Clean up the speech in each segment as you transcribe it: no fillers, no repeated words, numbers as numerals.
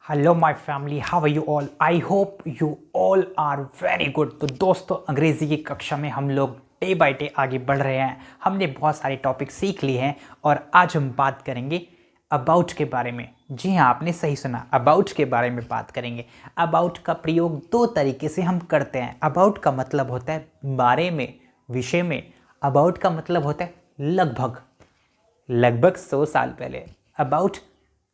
Hello my family, how are you all? I hope you all are very good. तो दोस्तों, अंग्रेज़ी की कक्षा में हम लोग डे बाय डे आगे बढ़ रहे हैं। हमने बहुत सारे टॉपिक सीख लिए हैं और आज हम बात करेंगे अबाउट के बारे में। जी हाँ, आपने सही सुना, अबाउट के बारे में बात करेंगे। अबाउट का प्रयोग दो तरीके से हम करते हैं। अबाउट का मतलब होता है बारे में, विषय में। अबाउट का मतलब होता है लगभग, लगभग 100 साल पहले, अबाउट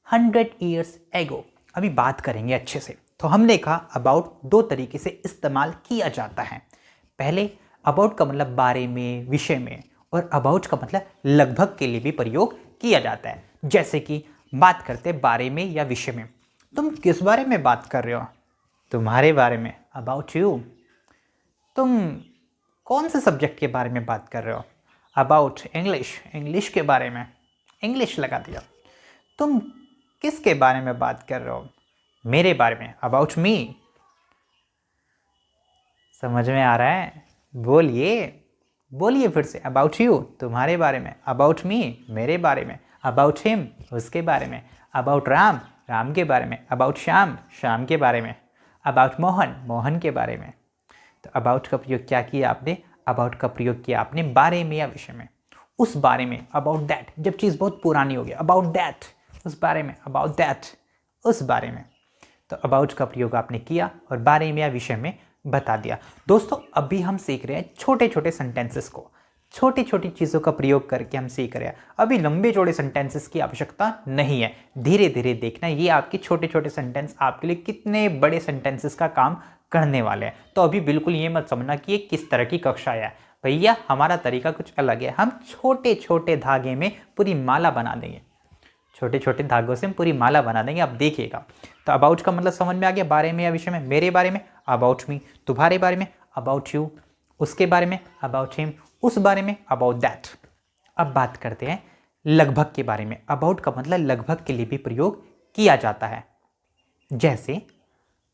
100 ईयर्स एगो। अभी बात करेंगे अच्छे से। तो हमने कहा अबाउट दो तरीके से इस्तेमाल किया जाता है। पहले अबाउट का मतलब बारे में, विषय में, और अबाउट का मतलब लगभग के लिए भी प्रयोग किया जाता है। जैसे कि बात करते बारे में या विषय में। तुम किस बारे में बात कर रहे हो? तुम्हारे बारे में, अबाउट यू। तुम कौन से सब्जेक्ट के बारे में बात कर रहे हो? अबाउट इंग्लिश, इंग्लिश के बारे में, इंग्लिश लगा दिया। तुम किसके बारे में बात कर रहे हो? मेरे बारे में, अबाउट मी। समझ में आ रहा है? बोलिए बोलिए फिर से। अबाउट यू, तुम्हारे बारे में। अबाउट मी, मेरे बारे में। अबाउट हिम, उसके बारे में। अबाउट राम, राम के बारे में। अबाउट श्याम, श्याम के बारे में। अबाउट मोहन, मोहन के बारे में। तो अबाउट का प्रयोग क्या किया आपने? अबाउट का प्रयोग किया आपने बारे में या विषय में। उस बारे में, अबाउट दैट, जब चीज़ बहुत पुरानी हो गई, अबाउट दैट, उस बारे में, अबाउट दैट, उस बारे में। तो अबाउट का प्रयोग आपने किया और बारे में या विषय में बता दिया। दोस्तों, अभी हम सीख रहे हैं छोटे छोटे सेंटेंसेस को, छोटी छोटी चीज़ों का प्रयोग करके हम सीख रहे हैं। अभी लंबे चौड़े सेंटेंसेस की आवश्यकता नहीं है, धीरे धीरे देखना ये आपके छोटे छोटे सेंटेंस आपके लिए कितने बड़े सेंटेंसेस का काम करने वाले हैं। तो अभी बिल्कुल ये मत समझना कि ये किस तरह की कक्षा है। भैया, हमारा तरीका कुछ अलग है। हम छोटे छोटे धागे में पूरी माला बना देंगे, छोटे छोटे धागों से हम पूरी माला बना देंगे, आप देखिएगा। तो अबाउट का मतलब समझ में आ गया, बारे में या विषय में। मेरे बारे में, अबाउट मी। तुम्हारे बारे में, अबाउट यू। उसके बारे में, अबाउट हिम। उस बारे में, अबाउट दैट। अब बात करते हैं लगभग के बारे में। अबाउट का मतलब लगभग के लिए भी प्रयोग किया जाता है। जैसे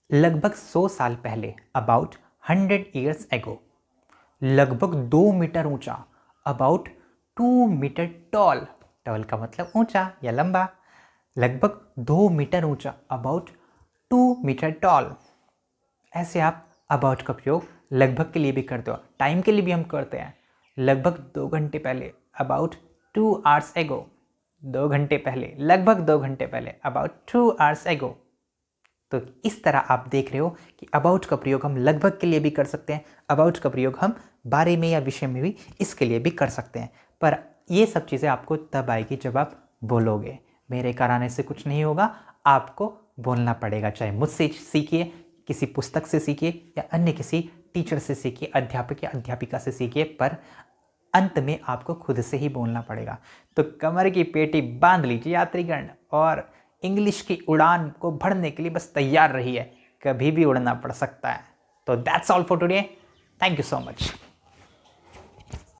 लगभग 100 साल पहले, अबाउट 100 ईयर्स एगो। लगभग 2 मीटर ऊंचा, अबाउट 2 मीटर टॉल। टॉल का मतलब ऊंचा या लंबा। लगभग 2 मीटर ऊंचा, अबाउट 2 मीटर टॉल। ऐसे आप अबाउट का प्रयोग लगभग के लिए भी करते हो, टाइम के लिए भी हम करते हैं। लगभग 2 घंटे पहले, अबाउट 2 आवर्स एगो। 2 घंटे पहले, लगभग 2 घंटे पहले, अबाउट 2 आवर्स एगो। तो इस तरह आप देख रहे हो कि अबाउट का प्रयोग हम लगभग के लिए भी कर सकते हैं, अबाउट का प्रयोग हम बारे में या विषय में भी इसके लिए भी कर सकते हैं। पर ये सब चीज़ें आपको तब आएगी जब आप बोलोगे। मेरे कराने से कुछ नहीं होगा, आपको बोलना पड़ेगा। चाहे मुझसे सीखिए, किसी पुस्तक से सीखिए, या अन्य किसी टीचर से सीखिए, अध्यापक या अध्यापिका से सीखिए, पर अंत में आपको खुद से ही बोलना पड़ेगा। तो कमर की पेटी बांध लीजिए यात्रीगण, और इंग्लिश की उड़ान को भरने के लिए बस तैयार रहिए। कभी भी उड़ना पड़ सकता है। तो that's all for today. Thank you so much.